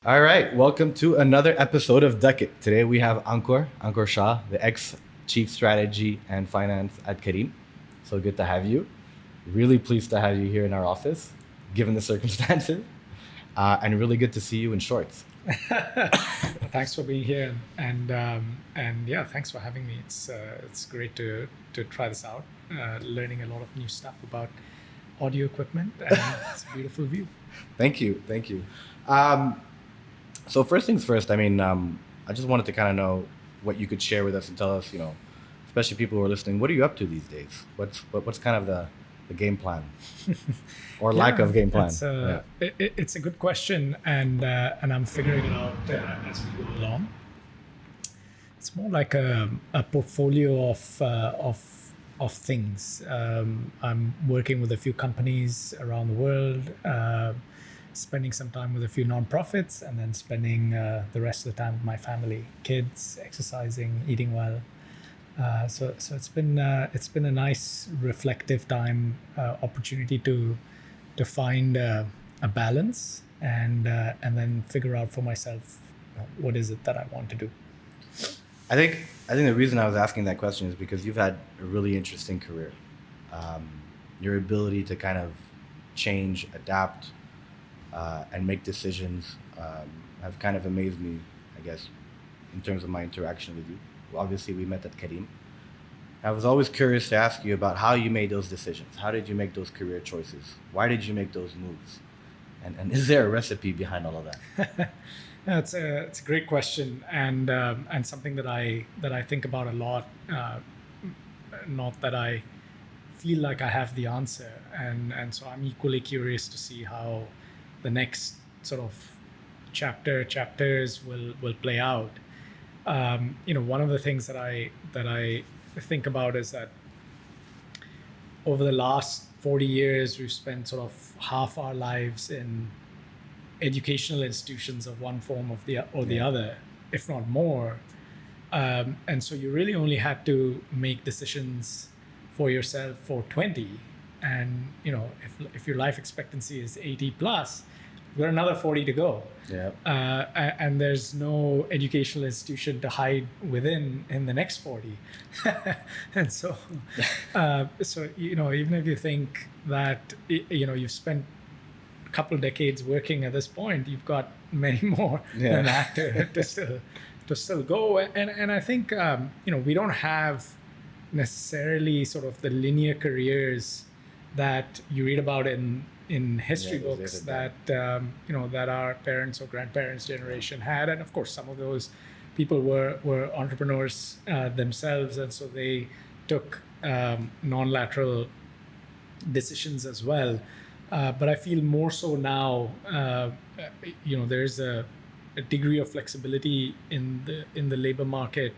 All right, welcome to another episode of Duck It. Today we have Ankur Shah, the ex-chief strategy and finance at Careem. So good to have you. Really pleased to have you here in our office, given the circumstances, and really good to see you in shorts. Thanks for being here, and yeah, thanks for having me. It's great to try this out. Learning a lot of new stuff about audio equipment, and it's a beautiful view. Thank you. So first things first. I just wanted to kind of know what you could share with us and tell us, especially people who are listening. What are you up to these days? What's kind of the game plan, or lack of game plan? It's a good question, and I'm figuring it out as we go along. It's more like a portfolio of things. I'm working with a few companies around the world, spending some time with a few nonprofits, and then spending the rest of the time with my family, kids, exercising, eating well. So it's been a nice reflective time, opportunity to find a balance and then figure out for myself what is it that I want to do. I think the reason I was asking that question is because you've had a really interesting career. Your ability to kind of change, adapt, and make decisions have kind of amazed me, I guess, in terms of my interaction with you. Obviously, we met at Careem. I was always curious to ask you about how you made those decisions. How did you make those career choices? Why did you make those moves? And is there a recipe behind all of that? It's a great question, and something that I think about a lot. Not that I feel like I have the answer, and so I'm equally curious to see how the next sort of chapters will play out. One of the things that I think about is that over the last 40 years, we've spent sort of half our lives in educational institutions of one form or the other, if not more. And so you really only had to make decisions for yourself for 20. And, if your life expectancy is 80 plus, you've got another 40 to go. Yeah. And there's no educational institution to hide within in the next 40. And so, even if you think that, you've spent a couple of decades working at this point, you've got many more than that to still go. And I think, we don't have necessarily sort of the linear careers that you read about in history books that that our parents or grandparents generation had. And of course, some of those people were entrepreneurs themselves, and so they took non-lateral decisions as well. But I feel more so now, there's a degree of flexibility in the labor market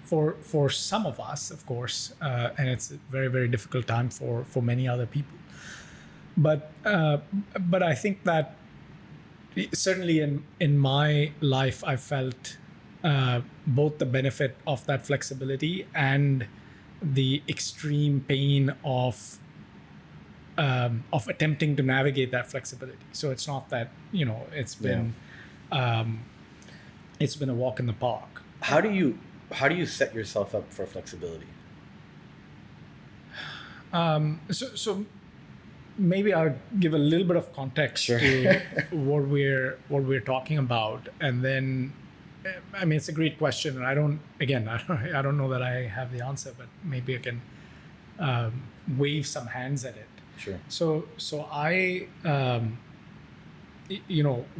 for some of us, of course, and it's a very, very difficult time for many other people. But I think that certainly in my life, I felt both the benefit of that flexibility and the extreme pain of attempting to navigate that flexibility. So it's not that it's been a walk in the park. How do you set yourself up for flexibility? So maybe I'll give a little bit of context to what we're talking about, and then it's a great question, and I don't know that I have the answer, but maybe I can wave some hands at it. Sure. So I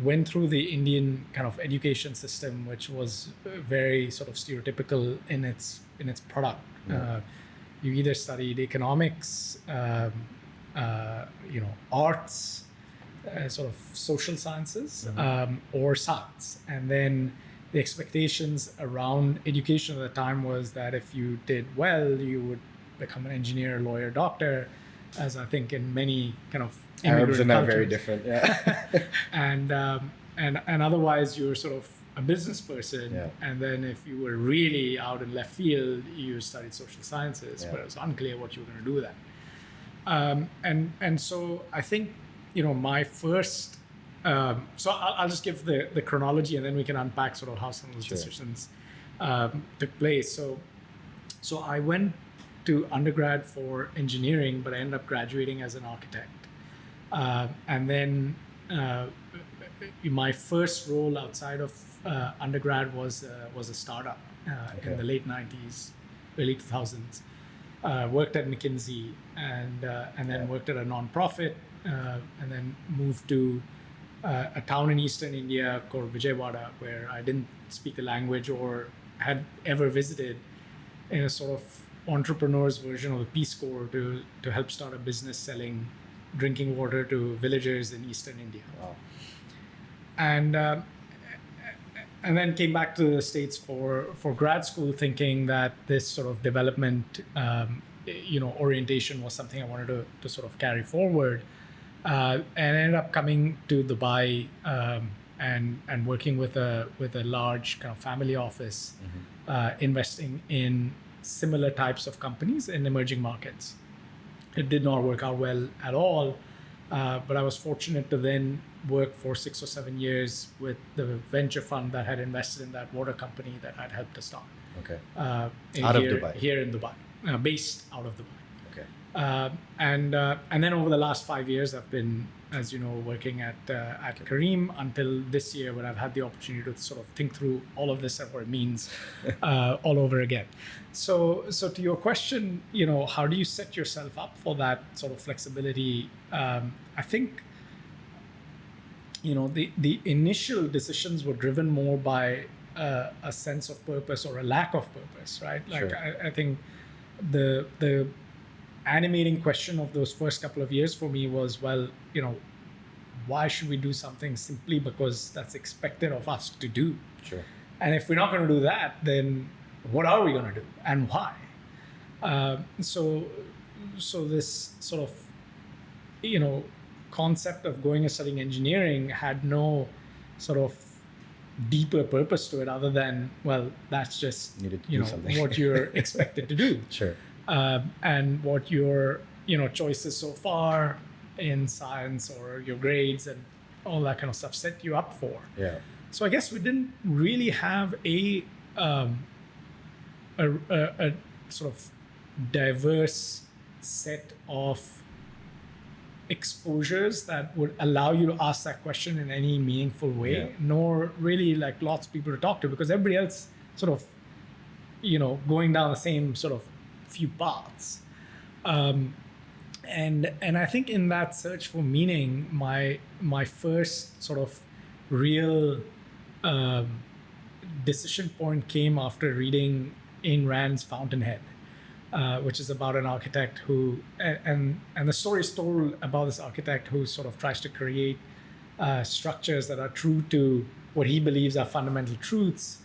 went through the Indian kind of education system, which was very sort of stereotypical in its product. Yeah. You either studied economics, arts, sort of social sciences, or science. And then the expectations around education at the time was that if you did well, you would become an engineer, lawyer, doctor, as I think in many kind of Arabs are not very different. Yeah. and otherwise you're sort of a business person. Yeah. And then if you were really out in left field, you studied social sciences, but it was unclear what you were going to do with that. And so I think, my first So I'll just give the chronology, and then we can unpack sort of how some of those Sure. decisions took place. So I went to undergrad for engineering, but I ended up graduating as an architect. And then my first role outside of undergrad was a startup in the late 90s, early 2000s. Worked at McKinsey and then worked at a nonprofit, and then moved to a town in eastern India called Vijayawada, where I didn't speak the language or had ever visited, in a sort of entrepreneur's version of the Peace Corps to help start a business selling drinking water to villagers in eastern India. Wow. And then came back to the States for grad school, thinking that this sort of development orientation was something I wanted to sort of carry forward, and ended up coming to Dubai and working with a large kind of family office, investing in similar types of companies in emerging markets. It did not work out well at all, but I was fortunate to then work for 6 or 7 years with the venture fund that had invested in that water company that I'd helped to start. Okay. Out of Dubai. Here in Dubai, based out of Dubai. Okay. And then over the last 5 years, I've been, as you know, working at Careem until this year, when I've had the opportunity to sort of think through all of this and what it means all over again. So to your question, how do you set yourself up for that sort of flexibility? I think, the initial decisions were driven more by a sense of purpose or a lack of purpose, right? Like, sure. I think the animating question of those first couple of years for me was, well, why should we do something simply because that's expected of us to do? Sure. And if we're not going to do that, then what are we going to do and why? So this sort of, concept of going and studying engineering had no sort of deeper purpose to it other than, well, that's just what you're expected to do. Sure. And what your choices so far in science or your grades and all that kind of stuff set you up for. Yeah. So I guess we didn't really have a sort of diverse set of exposures that would allow you to ask that question in any meaningful way, nor really like lots of people to talk to, because everybody else sort of, going down the same sort of few paths. And I think in that search for meaning, my first sort of real decision point came after reading Ayn Rand's Fountainhead, which is about an architect who, and the story is told about this architect who sort of tries to create structures that are true to what he believes are fundamental truths,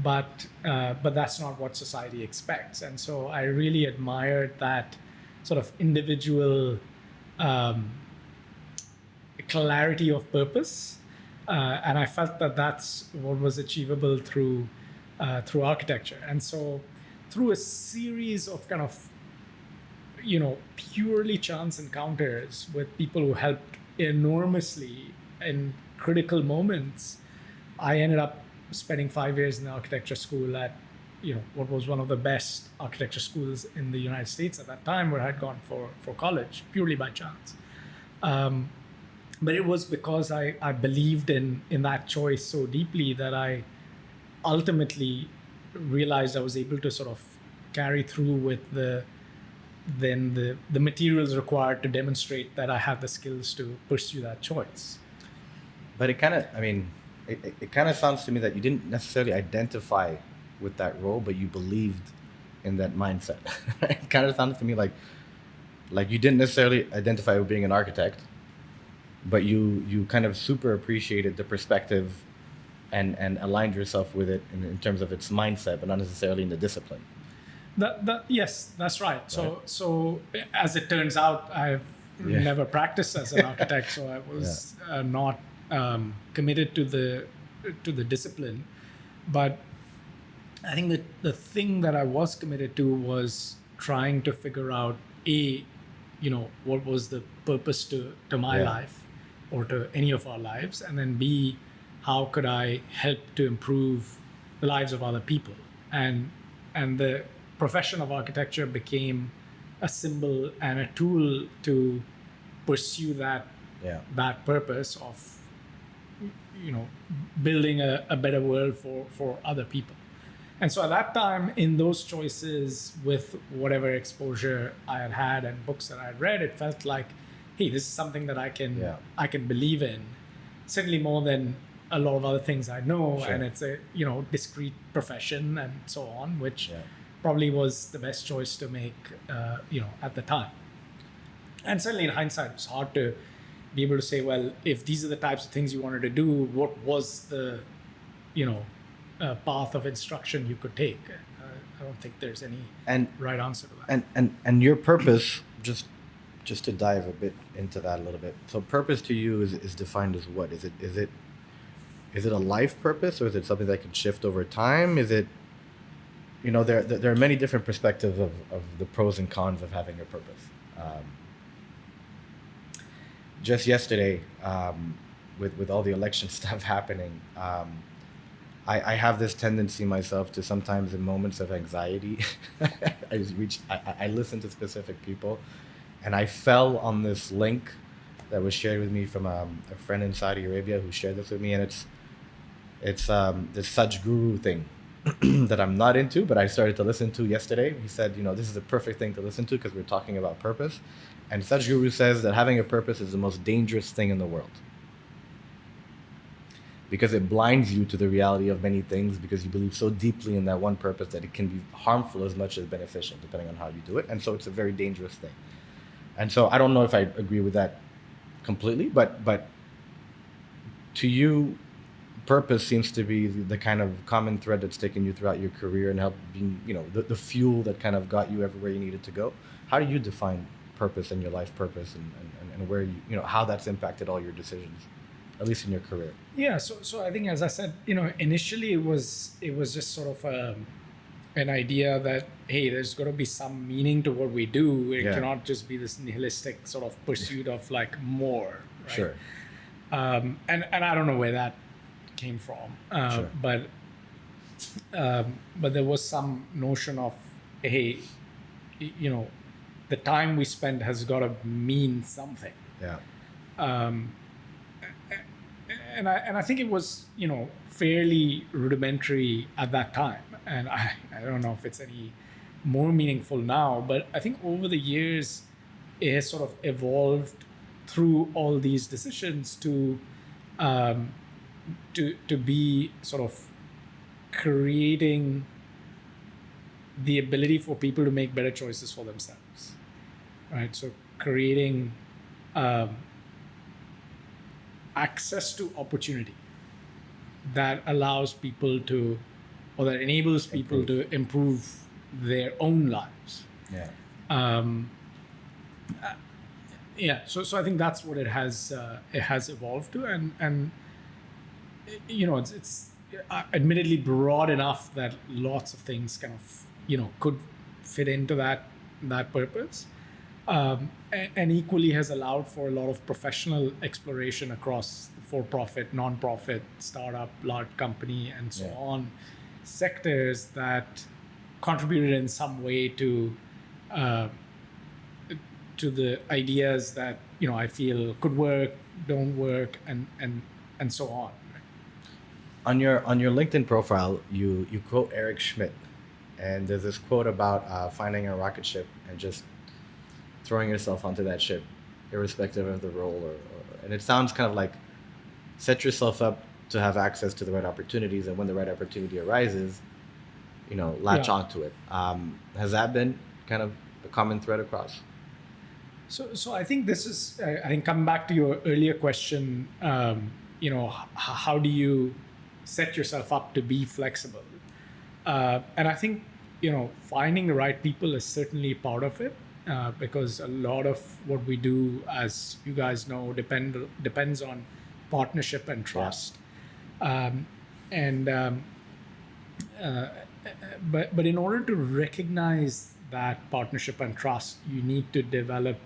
but that's not what society expects. And so I really admired that sort of individual clarity of purpose, and I felt that that's what was achievable through architecture. And so through a series of kind of, purely chance encounters with people who helped enormously in critical moments, I ended up spending 5 years in the architecture school at, what was one of the best architecture schools in the United States at that time, where I had gone for college purely by chance. But it was because I believed in that choice so deeply that I ultimately realized I was able to sort of carry through with the materials required to demonstrate that I have the skills to pursue that choice. But it kind of sounds to me that you didn't necessarily identify with that role, but you believed in that mindset. It kind of sounds to me like you didn't necessarily identify with being an architect, but you kind of super appreciated the perspective and aligned yourself with it in terms of its mindset, but not necessarily in the discipline. Yes, that's right. So as it turns out, I've never practiced as an architect, so I was not committed to the discipline. But I think that the thing that I was committed to was trying to figure out what was the purpose to my life, or to any of our lives, and then B, how could I help to improve the lives of other people? And the profession of architecture became a symbol and a tool to pursue that purpose of, you know, building a better world for other people. And so at that time, in those choices, with whatever exposure I had had and books that I had read, it felt like, hey, this is something that I can believe in, certainly more than a lot of other things I know. Sure. And it's a, you know, discrete profession and so on, which probably was the best choice to make, you know, at the time. And certainly in hindsight, it's hard to be able to say, well, if these are the types of things you wanted to do, what was the, you know, path of instruction you could take? I don't think there's any right answer to that. And your purpose, just to dive a bit into that a little bit. So purpose to you is defined as what? Is it a life purpose, or is it something that can shift over time? Is it, you know, there are many different perspectives of the pros and cons of having a purpose. Just yesterday, with all the election stuff happening, I have this tendency myself to sometimes, in moments of anxiety, I listen to specific people, and I fell on this link that was shared with me from a friend in Saudi Arabia who shared this with me, and it's this Saj Guru thing that I'm not into, but I started to listen to yesterday. He said, you know, this is a perfect thing to listen to because we're talking about purpose. And Saj Guru says that having a purpose is the most dangerous thing in the world, because it blinds you to the reality of many things, because you believe so deeply in that one purpose that it can be harmful as much as beneficial, depending on how you do it. And so it's a very dangerous thing. And so I don't know if I agree with that completely, but to you, purpose seems to be the kind of common thread that's taken you throughout your career and helped being, you know, the fuel that kind of got you everywhere you needed to go. How do you define purpose and your life purpose, and where you know, how that's impacted all your decisions, at least in your career? Yeah, so I think, as I said, you know, initially it was just sort of an idea that, hey, there's got to be some meaning to what we do. It cannot just be this nihilistic sort of pursuit of like more, right? Sure. And I don't know where that came from, Sure. but there was some notion of, hey, you know, the time we spend has got to mean something. Yeah. And I think it was, you know, fairly rudimentary at that time, and I don't know if it's any more meaningful now, but I think over the years it has sort of evolved through all these decisions to be sort of creating the ability for people to make better choices for themselves, right? So creating access to opportunity that allows people to, or that enables people to improve their own lives. So I think that's what it has evolved to, and you know, it's admittedly broad enough that lots of things kind of, you know, could fit into that purpose, and equally has allowed for a lot of professional exploration across for-profit, non-profit, startup, large company, and so on sectors that contributed in some way to the ideas that, you know, I feel could work, don't work, and so on. On your LinkedIn profile, you quote Eric Schmidt, and there's this quote about finding a rocket ship and just throwing yourself onto that ship, irrespective of the role, and it sounds kind of like set yourself up to have access to the right opportunities, and when the right opportunity arises, you know, latch onto it. Has that been kind of a common thread across? So I think this is, I think coming back to your earlier question, you know, how do you set yourself up to be flexible? And I think, you know, finding the right people is certainly part of it, because a lot of what we do, as you guys know, depends on partnership and trust. But in order to recognize that partnership and trust, you need to develop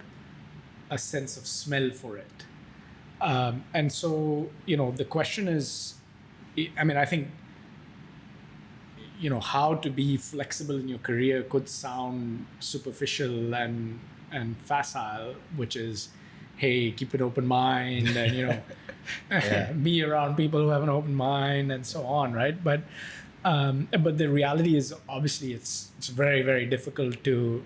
a sense of smell for it. And so, the question is, I mean, I think, how to be flexible in your career could sound superficial and facile, which is, hey, keep an open mind and, Yeah. be around people who have an open mind and so on, right? But the reality is, obviously, it's very, very difficult to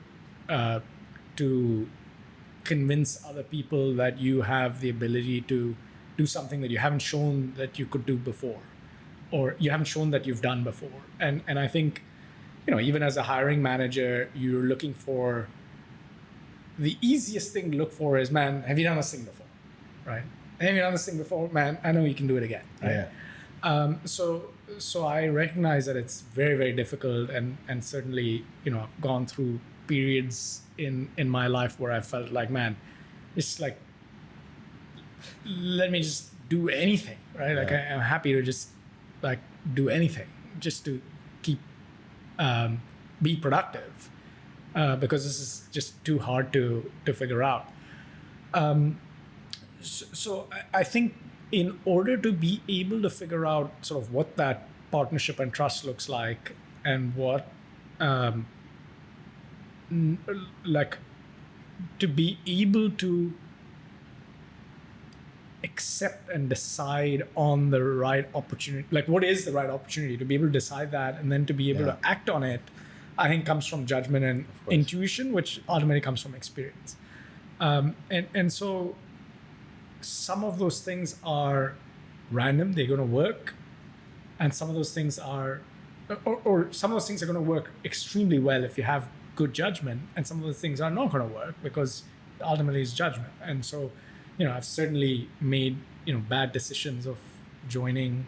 convince other people that you have the ability to do something that you haven't shown that you could do before, or you haven't shown that you've done before. And I think, even as a hiring manager, you're looking for, the easiest thing to look for is, man, have you done this thing before, right? Have you done this thing before, man? I know you can do it again, right? Yeah. So I recognize that it's very, very difficult, and certainly, I've gone through periods in my life where I felt like, man, it's like, let me just do anything, right? Like, Yeah. I'm happy to just like do anything just to keep be productive, because this is just too hard to figure out. So I think, in order to be able to figure out sort of what that partnership and trust looks like, and what like, to be able to accept and decide on the right opportunity, like what is the right opportunity, to be able to decide that and then to be able Yeah. to act on it, I think comes from judgment and Of course. intuition, which ultimately comes from experience. And so some of those things are random, they're going to work, and some of those things are, or some of those things are going to work extremely well if you have good judgment, and some of those things are not going to work because ultimately it's judgment. And so, I've certainly made, bad decisions of joining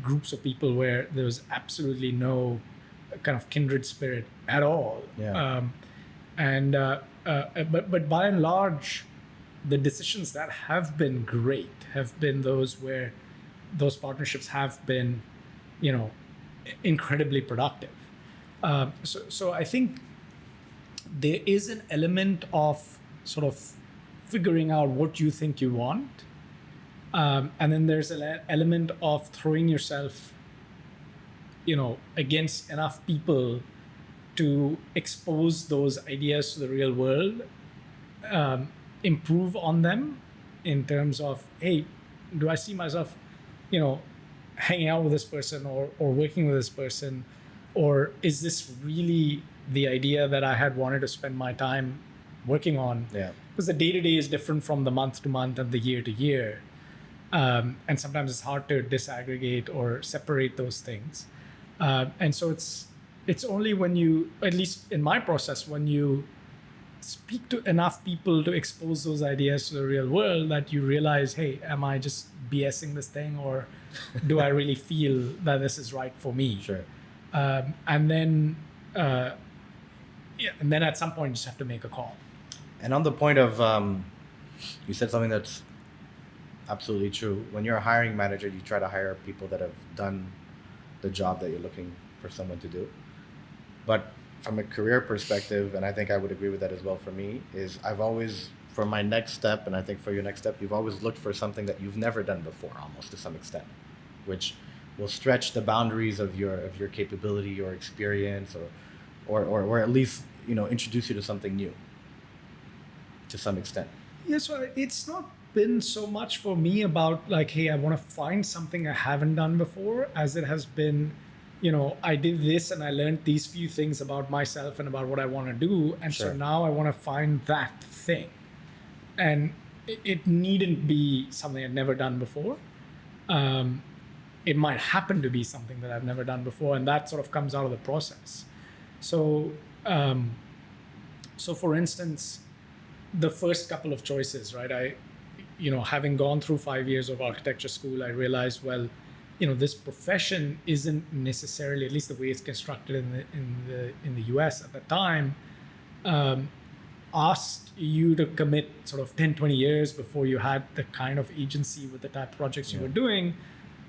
groups of people where there was absolutely no kind of kindred spirit at all. Yeah. But by and large, the decisions that have been great have been those where those partnerships have been, incredibly productive. So I think there is an element of sort of figuring out what you think you want, and then there's an element of throwing yourself, against enough people to expose those ideas to the real world, improve on them in terms of, hey, do I see myself, hanging out with this person, or working with this person, or is this really the idea that I had wanted to spend my time working on? Yeah. Because the day-to-day is different from the month to month and the year to year, and sometimes it's hard to disaggregate or separate those things. And so it's only when you, at least in my process, when you speak to enough people to expose those ideas to the real world, that you realize, hey, am I just BSing this thing, or do I really feel that this is right for me? Sure. And then at some point you just have to make a call. And on the point of, you said something that's absolutely true. When you're a hiring manager, you try to hire people that have done the job that you're looking for someone to do. But from a career perspective, and I think I would agree with that as well for me, is I've always, for my next step, and I think for your next step, you've always looked for something that you've never done before, almost to some extent, which will stretch the boundaries of your capability or experience, or at least, introduce you to something new to some extent. Yeah, so it's not been so much for me about like, hey, I want to find something I haven't done before, as it has been, I did this and I learned these few things about myself and about what I want to do. And Sure. so now I want to find that thing. And it needn't be something I'd never done before. It might happen to be something that I've never done before, and that sort of comes out of the process. So, so for instance, the first couple of choices, right? Having gone through 5 years of architecture school, I realized, well, this profession isn't necessarily, at least the way it's constructed in the US at the time, asked you to commit sort of 10, 20 years before you had the kind of agency with the type of projects you were doing,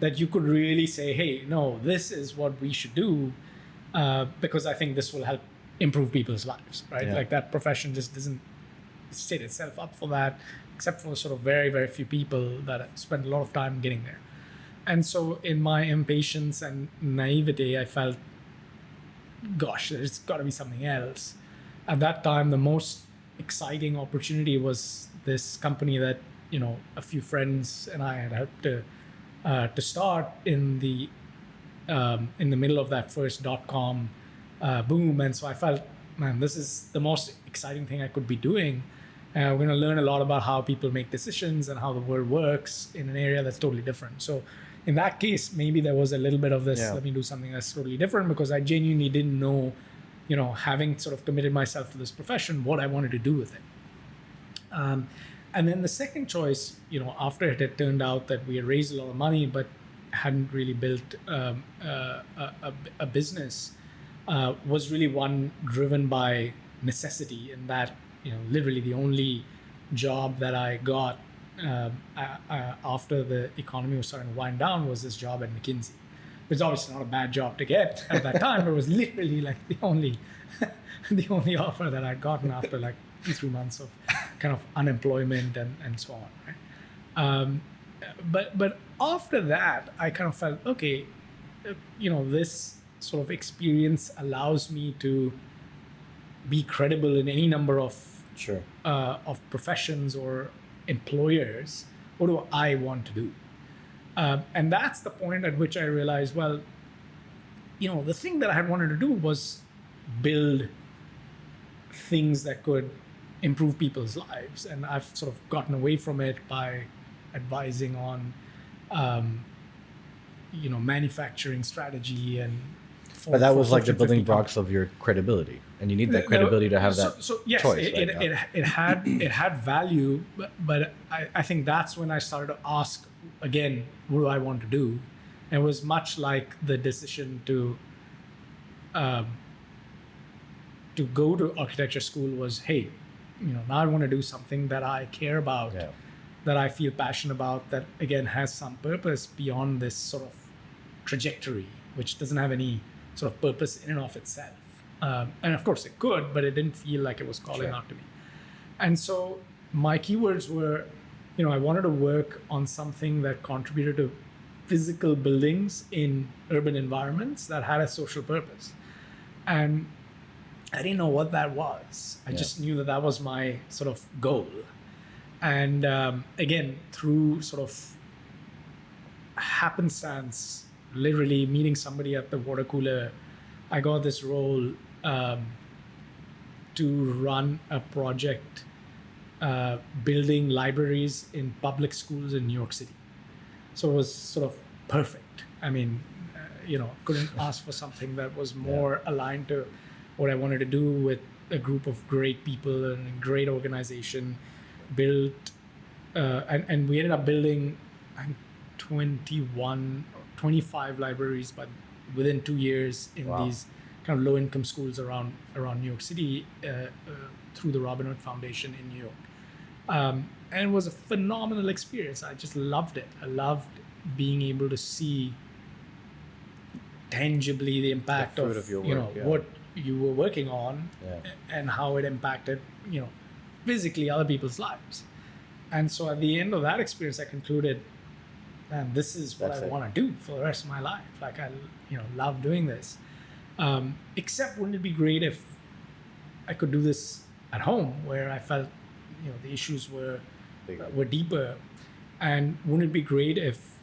that you could really say, hey, no, this is what we should do, because I think this will help improve people's lives, right? Yeah. Like, that profession just set itself up for that, except for sort of very, very few people that spend a lot of time getting there. And so in my impatience and naivety, I felt, gosh, there's got to be something else. At that time, the most exciting opportunity was this company that, a few friends and I had helped to start in the middle of that first .com boom. And so I felt, man, this is the most exciting thing I could be doing. We're going to learn a lot about how people make decisions and how the world works in an area that's totally different. So in that case, maybe there was a little bit of this, let me do something that's totally different, because I genuinely didn't know, having sort of committed myself to this profession, what I wanted to do with it. And then the second choice, after it had turned out that we had raised a lot of money, but hadn't really built a business, was really one driven by necessity, in that, literally the only job that I got after the economy was starting to wind down was this job at McKinsey. It's obviously not a bad job to get at that time, but it was literally like the only offer that I'd gotten after like 2-3 months of kind of unemployment and so on. Right? But after that, I kind of felt, okay, this sort of experience allows me to be credible in any number of professions or employers. What do I want to do? And that's the point at which I realized, well, the thing that I had wanted to do was build things that could improve people's lives. And I've sort of gotten away from it by advising on, manufacturing strategy and. But that was like the building blocks of your credibility, and you need that credibility to have that yes, choice. It had value, but I think that's when I started to ask again, what do I want to do? And it was much like the decision to go to architecture school was, hey, now I want to do something that I care about, that I feel passionate about, that again has some purpose beyond this sort of trajectory, which doesn't have any sort of purpose in and of itself. And of course it could, but it didn't feel like it was calling out to me. And so my keywords were, I wanted to work on something that contributed to physical buildings in urban environments that had a social purpose. And I didn't know what that was. I just knew that was my sort of goal. And again, through sort of happenstance, literally meeting somebody at the water cooler, I got this role to run a project building libraries in public schools in New York City. So it was sort of perfect. I mean, couldn't ask for something that was more aligned to what I wanted to do, with a group of great people and a great organization. Built, and we ended up building, I think, 25 libraries, but within 2 years in these kind of low-income schools around New York City, through the Robin Hood Foundation in New York. And it was a phenomenal experience. I just loved it. I loved being able to see tangibly the impact of your work, what you were working on, and how it impacted, physically other people's lives. And so at the end of that experience, I concluded, man, this is what I want to do for the rest of my life. Like, I, love doing this. Except, wouldn't it be great if I could do this at home, where I felt, the issues were deeper, and wouldn't it be great if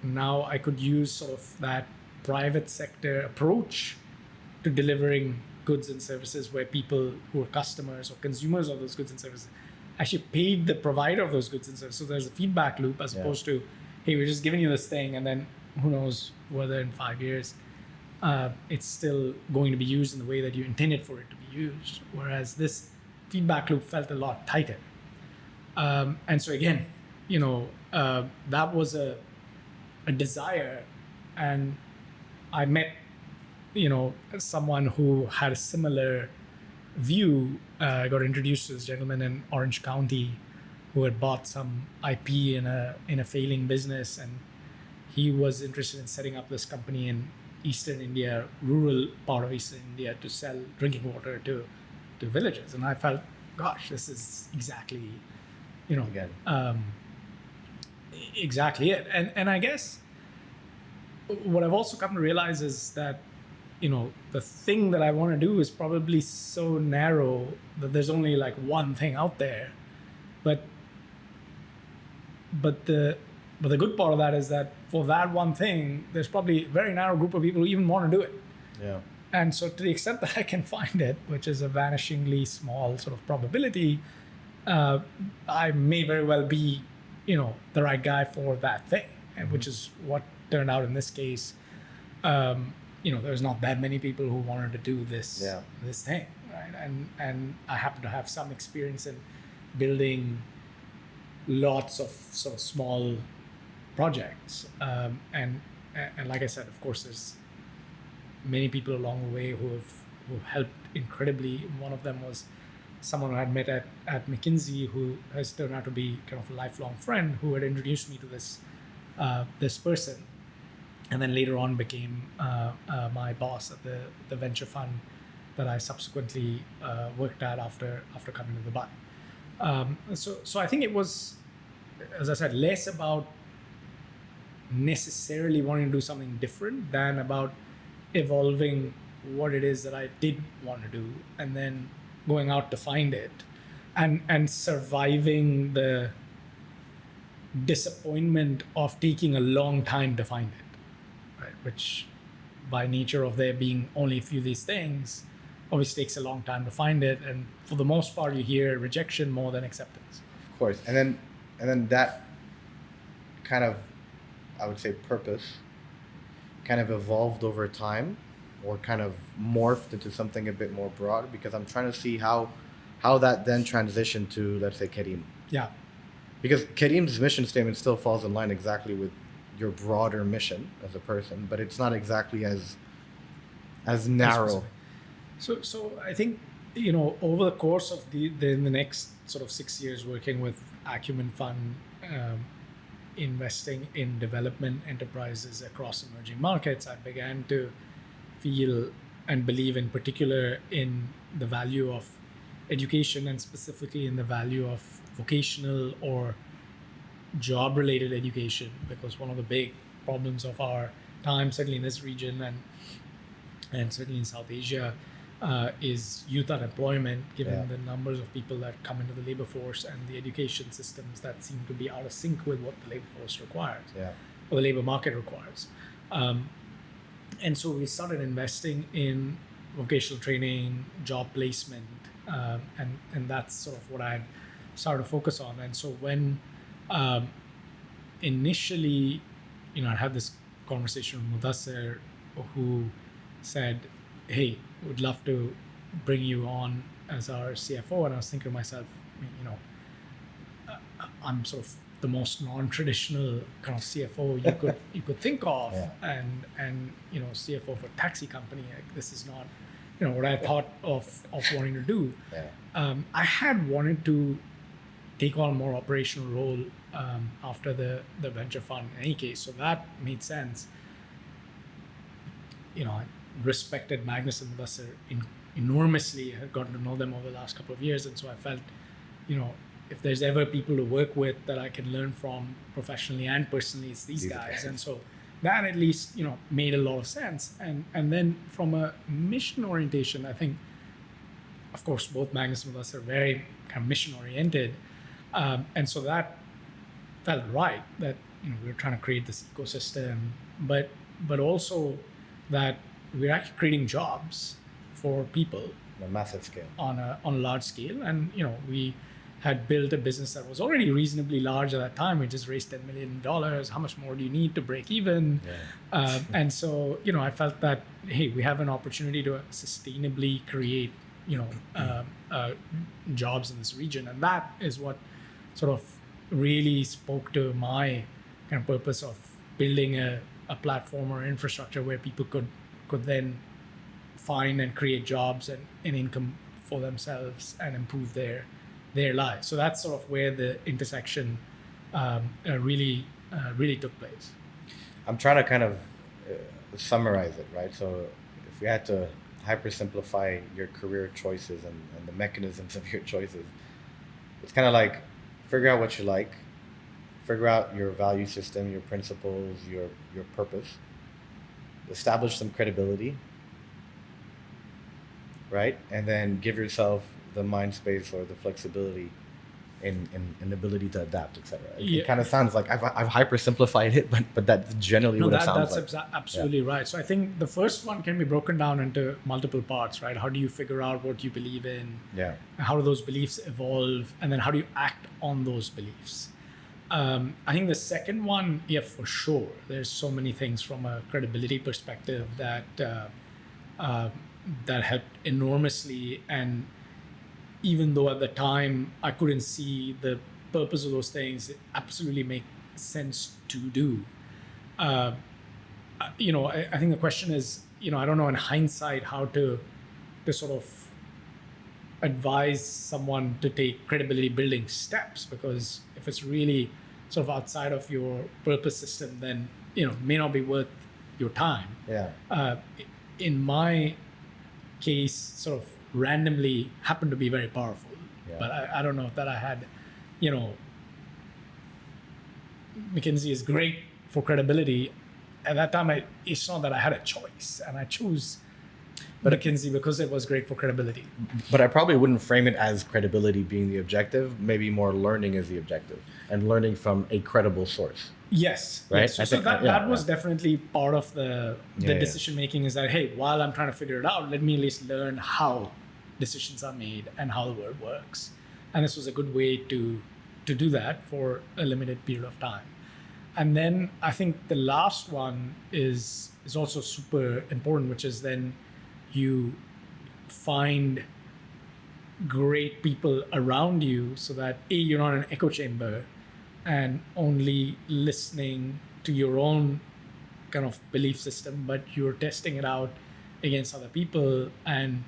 now I could use sort of that private sector approach to delivering goods and services, where people who are customers or consumers of those goods and services actually paid the provider of those goods and services. So there's a feedback loop, as opposed to, hey, we're just giving you this thing, and then who knows whether in 5 years it's still going to be used in the way that you intended for it to be used. Whereas this feedback loop felt a lot tighter. And so again, that was a desire, and I met, someone who had a similar view. I got introduced to this gentleman in Orange County who had bought some IP in a failing business, and he was interested in setting up this company in Eastern India, rural part of Eastern India, to sell drinking water to villages. And I felt, gosh, this is exactly, you know, Again. Exactly it. And I guess what I've also come to realize is that, you know, the thing that I want to do is probably so narrow that there's only like one thing out there. But the good part of that is that for that one thing, there's probably a very narrow group of people who even want to do it. Yeah. And so to the extent that I can find it, which is a vanishingly small sort of probability, I may very well be, you know, the right guy for that thing, and which is what turned out in this case. You know, there's not that many people who wanted to do this this thing, right? And I happen to have some experience in building lots of sort of small projects, and like I said, of course, there's many people along the way who helped incredibly. One of them was someone who I had met at McKinsey, who has turned out to be kind of a lifelong friend, who had introduced me to this person, and then later on became my boss at the venture fund that I subsequently worked at after coming to Dubai. So I think it was, as I said, less about necessarily wanting to do something different than about evolving what it is that I did want to do, and then going out to find it, and surviving the disappointment of taking a long time to find it, right? Which, by nature of there being only a few of these things, obviously takes a long time to find it, and for the most part, you hear rejection more than acceptance. Of course, and then that kind of, I would say, purpose kind of evolved over time, or kind of morphed into something a bit more broad, because I'm trying to see how that then transitioned to, let's say, Careem. Yeah. Because Careem's mission statement still falls in line exactly with your broader mission as a person, but it's not exactly as narrow. So I think, you know, over the course of the next sort of 6 years working with Acumen Fund, investing in development enterprises across emerging markets, I began to feel and believe in particular in the value of education, and specifically in the value of vocational or job-related education, because one of the big problems of our time, certainly in this region and certainly in South Asia, is youth unemployment, given the numbers of people that come into the labor force and the education systems that seem to be out of sync with what the labor force requires, or the labor market requires. And so we started investing in vocational training, job placement, and that's sort of what I started to focus on. And so when initially, you know, I had this conversation with Mudassir, who said, hey, would love to bring you on as our CFO. And I was thinking to myself, you know, I'm sort of the most non-traditional kind of CFO you could think of, and you know, CFO for a taxi company. Like, this is not, you know, what I thought of wanting to do. I had wanted to take on a more operational role after the venture fund in any case, so that made sense. You know, I respected Magnus and Mudassir enormously. I had gotten to know them over the last couple of years, and so I felt, you know, if there's ever people to work with that I can learn from professionally and personally, it's these guys. And so that at least, you know, made a lot of sense. And then from a mission orientation, I think, of course, both Magnus and Mudassir are very kind of mission oriented. And so that felt right, that, you know, we were trying to create this ecosystem, but also that we're actually creating jobs for people on a massive scale, on a large scale. And, you know, we had built a business that was already reasonably large at that time. We just raised $10 million. How much more do you need to break even? And so, you know, I felt that, hey, we have an opportunity to sustainably create, you know, jobs in this region. And that is what sort of really spoke to my kind of purpose of building a platform or infrastructure where people could then find and create jobs and income for themselves and improve their lives. So that's sort of where the intersection really took place. I'm trying to kind of summarize it, right? So if we had to hypersimplify your career choices and the mechanisms of your choices, it's kind of like figure out what you like, figure out your value system, your principles, your purpose, establish some credibility, right? And then give yourself the mind space or the flexibility and ability to adapt, etc. It kind of sounds like I've hypersimplified it, but that's generally what it sounds like. That's absolutely right. So I think the first one can be broken down into multiple parts, right? How do you figure out what you believe in? Yeah. How do those beliefs evolve? And then how do you act on those beliefs? I think the second one, yeah, for sure. There's so many things from a credibility perspective that that helped enormously. And even though at the time I couldn't see the purpose of those things, it absolutely make sense to do. I think the question is, I don't know in hindsight how to sort of advise someone to take credibility building steps, because if it's really sort of outside of your purpose system, then may not be worth your time. Yeah. In my case, sort of randomly happened to be very powerful. Yeah. But I don't know if that I had, McKinsey is great for credibility. At that time, it's not that I had a choice, and I chose McKinsey because it was great for credibility. But I probably wouldn't frame it as credibility being the objective. Maybe more learning is the objective, and learning from a credible source. Yes. Right. Yes. So that was definitely part of the decision making. Is that, hey, while I'm trying to figure it out, let me at least learn how decisions are made and how the world works. And this was a good way to do that for a limited period of time. And then I think the last one is also super important, which is then you find great people around you so that you're not in an echo chamber and only listening to your own kind of belief system, but you're testing it out against other people and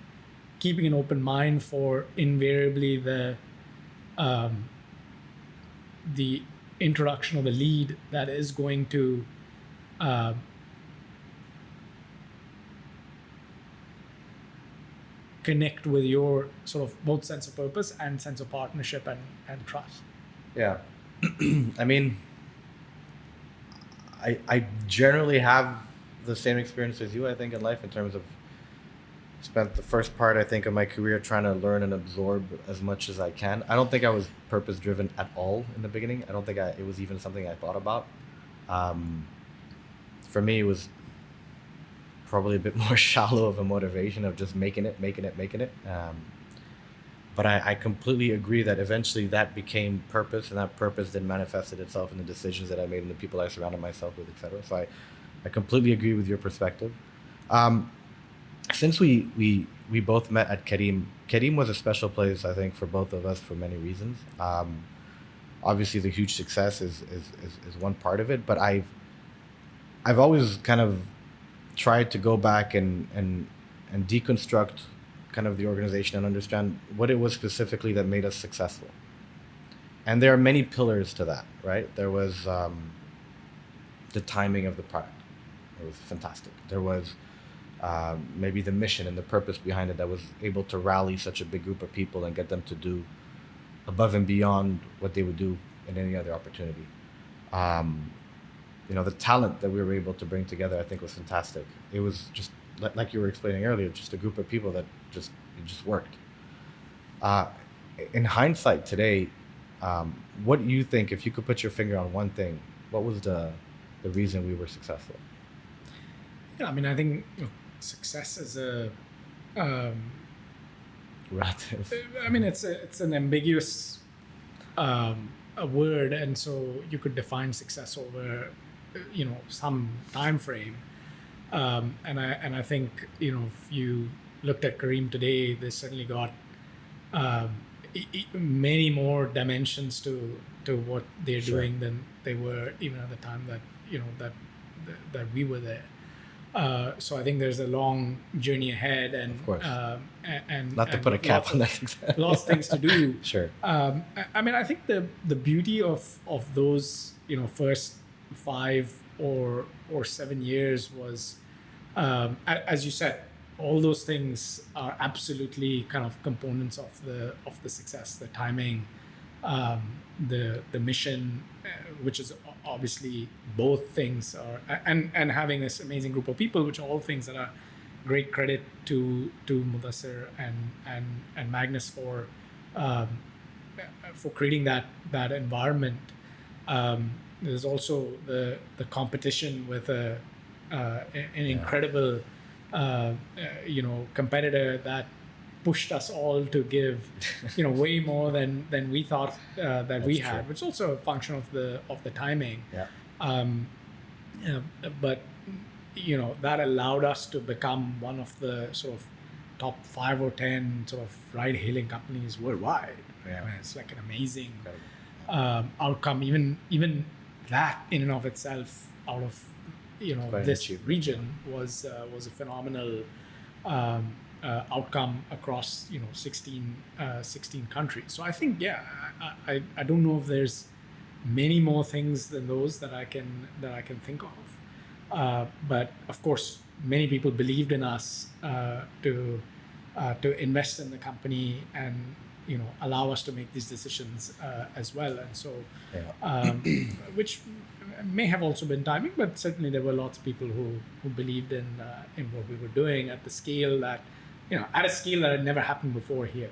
keeping an open mind for invariably the introduction of a lead that is going to connect with your sort of both sense of purpose and sense of partnership and trust. Yeah. I mean, I generally have the same experience as you, I think, in life, in terms of spent the first part, I think, of my career trying to learn and absorb as much as I can. I don't think I was purpose driven at all in the beginning. I don't think it was even something I thought about. For me, it was probably a bit more shallow of a motivation of just making it. But I completely agree that eventually that became purpose, and that purpose then manifested itself in the decisions that I made and the people I surrounded myself with, etc. So I completely agree with your perspective. Since we both met at Careem was a special place, I think, for both of us for many reasons. Obviously, the huge success is one part of it, but I've always kind of tried to go back and deconstruct kind of the organization and understand what it was specifically that made us successful. And there are many pillars to that, right? There was the timing of the product. It was fantastic. There was maybe the mission and the purpose behind it that was able to rally such a big group of people and get them to do above and beyond what they would do in any other opportunity. The talent that we were able to bring together, I think, was fantastic. It was just like you were explaining earlier, just a group of people that just worked. In hindsight today, what do you think, if you could put your finger on one thing, what was the reason we were successful? Yeah, I mean, I think success is a relative. I mean, it's an ambiguous a word, and so you could define success over some time frame. And I think if you looked at Careem today, they certainly got many more dimensions to what they're doing than they were even at the time that that we were there. So I think there's a long journey ahead, and of course, and not to put a cap on that. Lots of things to do. Sure. I mean, I think the beauty of those first 5 or 7 years was, as you said, all those things are absolutely kind of components of the success. The timing, the mission, which is obviously both things are, and having this amazing group of people, which are all things that are great credit to Mudassir and Magnus for creating that environment. There's also the competition with an incredible competitor that pushed us all to give way more than we thought that we had, true. which is also a function of the timing. Yeah. But that allowed us to become one of the sort of top 5 or 10 sort of ride-hailing companies worldwide. Yeah. I mean, it's like an amazing Incredible. outcome. Even that in and of itself, out of Quite an this achievement. region, was a phenomenal outcome across 16 countries. So I think I don't know if there's many more things than those that I can think of, but of course many people believed in us to invest in the company and allow us to make these decisions as well. And so which may have also been timing, but certainly there were lots of people who believed in what we were doing at the scale that at a scale that had never happened before here.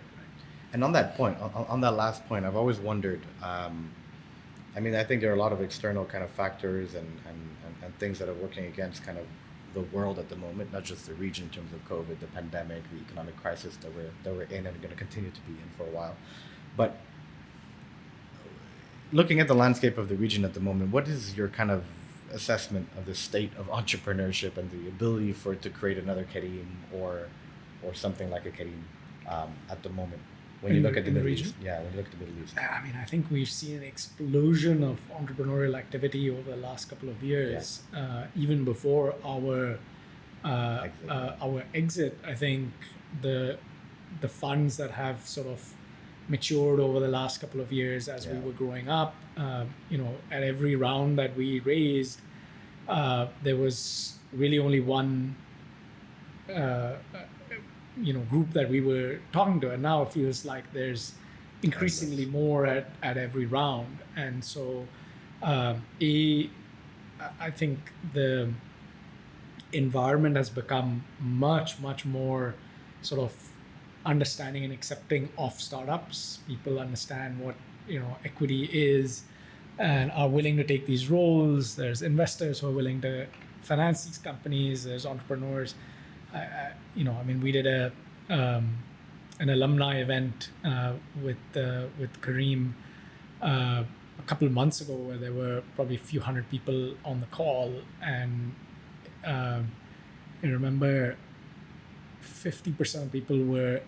And on that point, on that last point, I've always wondered. I mean, I think there are a lot of external kind of factors and things that are working against kind of the world at the moment, not just the region in terms of COVID, the pandemic, the economic crisis that we're in and going to continue to be in for a while. But looking at the landscape of the region at the moment, what is your kind of assessment of the state of entrepreneurship and the ability for it to create another Careem or something like a Careem at the moment? When you look at the Middle East, when you look at the Middle East. I mean, I think we've seen an explosion of entrepreneurial activity over the last couple of years. Even before our exit, I think the funds that have sort of matured over the last couple of years as we were growing up, at every round that we raised, there was really only one group that we were talking to, and now it feels like there's increasingly more at every round. And so I think the environment has become much more sort of understanding and accepting of startups. People understand what equity is and are willing to take these roles. There's investors who are willing to finance these companies. There's entrepreneurs. I mean, we did an alumni event with Careem a couple of months ago, where there were probably a few hundred people on the call, and I remember 50% of people were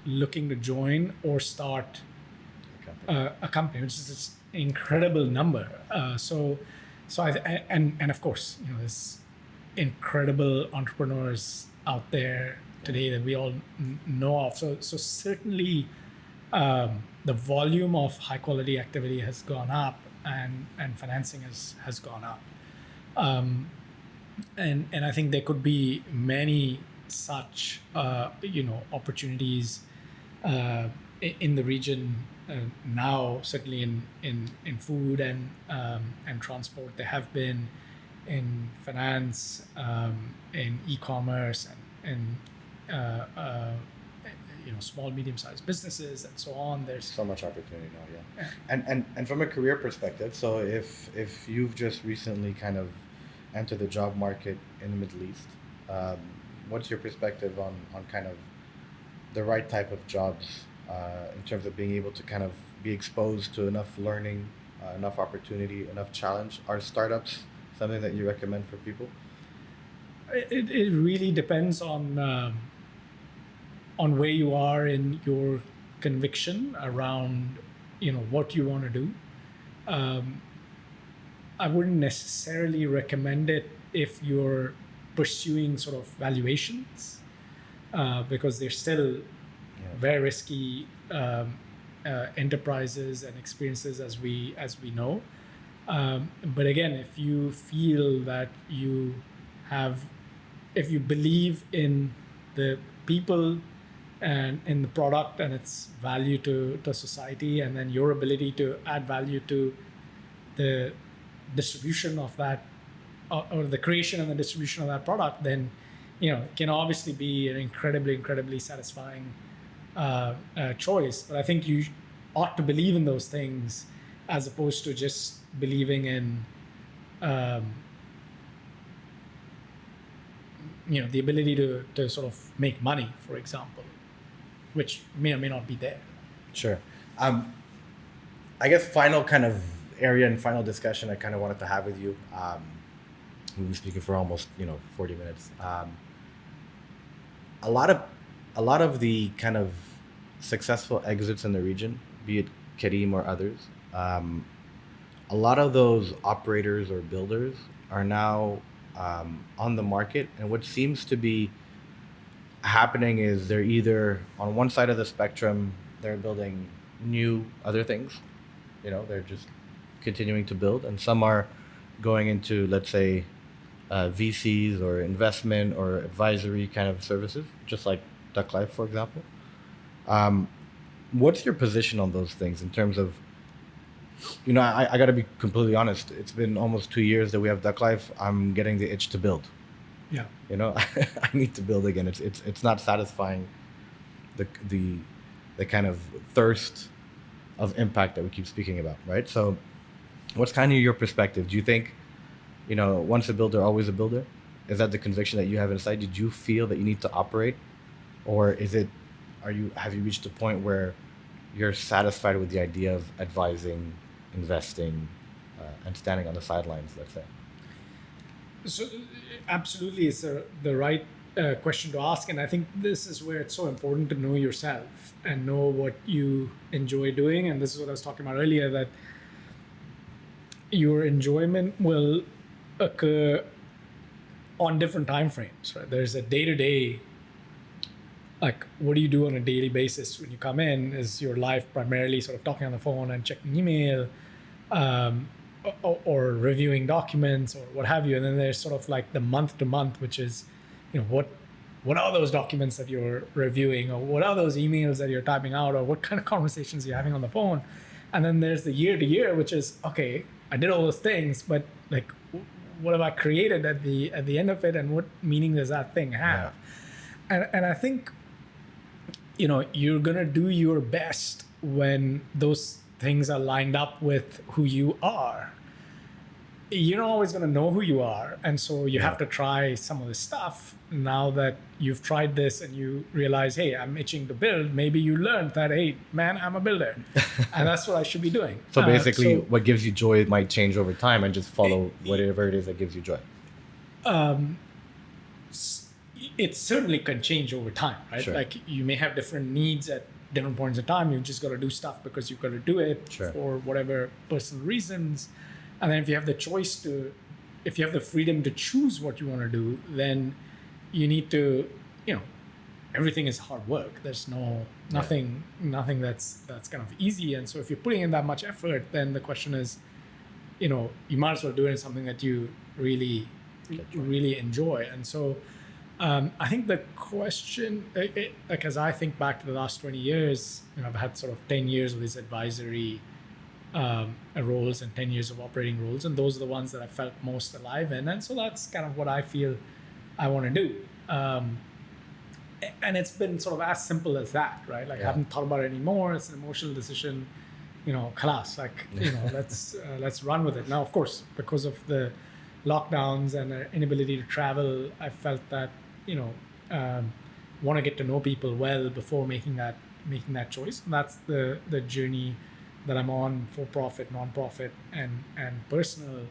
looking to join or start a company, which is an incredible number. So and of course, there's incredible entrepreneurs out there today that we all know of. So certainly the volume of high quality activity has gone up, and financing has gone up. And I think there could be many such opportunities in the region now. Certainly in food and transport, there have been in finance, in e-commerce, and small, medium-sized businesses, and so on. There's so much opportunity now, And from a career perspective, so if you've just recently kind of entered the job market in the Middle East, what's your perspective on kind of the right type of jobs in terms of being able to kind of be exposed to enough learning, enough opportunity, enough challenge? Are startups something that you recommend for people? It really depends on where you are in your conviction around what you want to do. I wouldn't necessarily recommend it if you're pursuing sort of valuations, because they're still very risky enterprises and experiences, as we know. But again, if you feel that you have if you believe in the people and in the product and its value to society, and then your ability to add value to the distribution of that, or the creation and the distribution of that product, then it can obviously be an incredibly satisfying choice. But I think you ought to believe in those things as opposed to just believing in the ability to sort of make money, for example, which may or may not be there. Sure. I guess final kind of area and final discussion I kind of wanted to have with you. We've been speaking for almost 40 minutes. A lot of the kind of successful exits in the region, be it Careem or others, a lot of those operators or builders are now on the market, and what seems to be happening is they're either on one side of the spectrum, they're building new other things, they're just continuing to build, and some are going into, let's say, VCs or investment or advisory kind of services, just like DUCKLIFE, for example. What's your position on those things in terms of, I got to be completely honest. It's been almost 2 years that we have DUCKLIFE. I'm getting the itch to build. Yeah. I need to build again. It's not satisfying the kind of thirst of impact that we keep speaking about, right? So what's kind of your perspective? Do you think, once a builder, always a builder? Is that the conviction that you have inside? Did you feel that you need to operate? Or have you reached a point where you're satisfied with the idea of advising, investing, and standing on the sidelines, let's say? So absolutely, it's the right question to ask. And I think this is where it's so important to know yourself and know what you enjoy doing. And this is what I was talking about earlier, that your enjoyment will occur on different time frames, right? There's a day-to-day, like what do you do on a daily basis when you come in? Is your life primarily sort of talking on the phone and checking email, or reviewing documents or what have you? And then there's sort of like the month to month, which is, what are those documents that you're reviewing, or what are those emails that you're typing out, or what kind of conversations you're having on the phone? And then there's the year to year, which is, okay, I did all those things, but like, what have I created at the end of it, and what meaning does that thing have? Yeah. And I think, you're gonna do your best when those things are lined up with who you are. You're not always gonna know who you are, and so you have to try some of this stuff. Now that you've tried this and you realize, hey, I'm itching to build, maybe you learned that, hey, man, I'm a builder, and that's what I should be doing. So basically, what gives you joy might change over time, and just follow whatever it is that gives you joy. It certainly can change over time, right? Sure. Like you may have different needs at different points in time. You've just got to do stuff because you've got to do it for whatever personal reasons. And then if you have the freedom to choose what you want to do, then you need to, everything is hard work. There's nothing that's kind of easy. And so if you're putting in that much effort, then the question is, you might as well do it in something that you really enjoy. And so I think the question, like as I think back to the last 20 years, I've had sort of 10 years of these advisory roles and 10 years of operating roles, and those are the ones that I felt most alive in. And so that's kind of what I feel I want to do. And it's been sort of as simple as that, right? Like I haven't thought about it anymore. It's an emotional decision, class, like, let's run with it. Now, of course, because of the lockdowns and inability to travel, I felt that, want to get to know people well before making that choice. And that's the journey that I'm on, for profit, non-profit, and personal.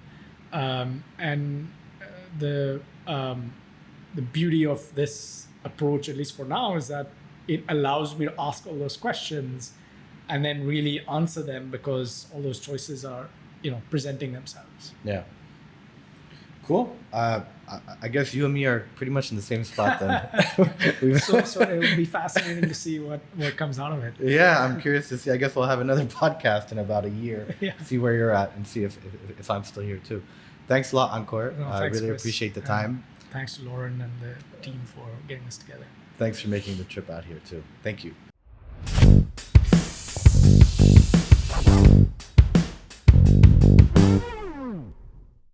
The beauty of this approach, at least for now, is that it allows me to ask all those questions and then really answer them, because all those choices are, presenting themselves. Yeah. Cool. I guess you and me are pretty much in the same spot then. So it would be fascinating to see what comes out of it. Yeah, I'm curious to see. I guess we'll have another podcast in about a year. See where you're at and see if I'm still here too. Thanks a lot, Ankur. No, I really appreciate the time. thanks to Lauren and the team for getting this together. Thanks for making the trip out here too. Thank you.